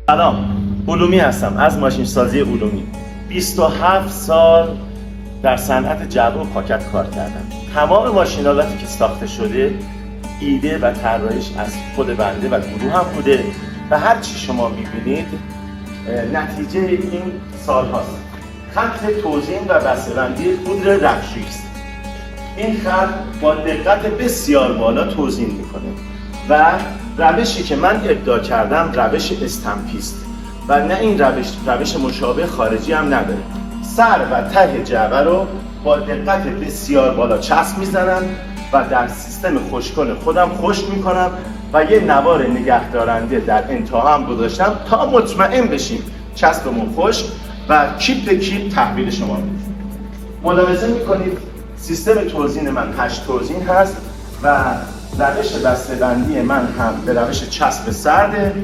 سلام، علومی هستم از ماشین سازی علومی. 27 سال در صنعت جعبه و پاکت کار کردم. تمام ماشینالاتی که ساخته شده ایده و طراحیش از خود بنده و گروه هم بوده و هر چی شما میبینید نتیجه این سال هاست. خط توزیع و بسته‌بندی پودر رفشویی است. این خط با دقت بسیار بالا توزیع میکنه و روشی که من ابداع کردم روش استمپی است و نه این روش مشابه خارجی هم نداره. سر و ته جعبه رو با دقت بسیار بالا چسب میزنم و در سیستم خشککن خودم خشک میکنم و یه نوار نگهدارنده در انتها هم گذاشتم تا مطمئن بشیم چسبمون خشک و کیپ به کیپ تحویل شما میدیم. ملاحظه میکنید سیستم توزیع من 8 توزیع هست و روش بسته‌بندی من هم به روش چسب سرده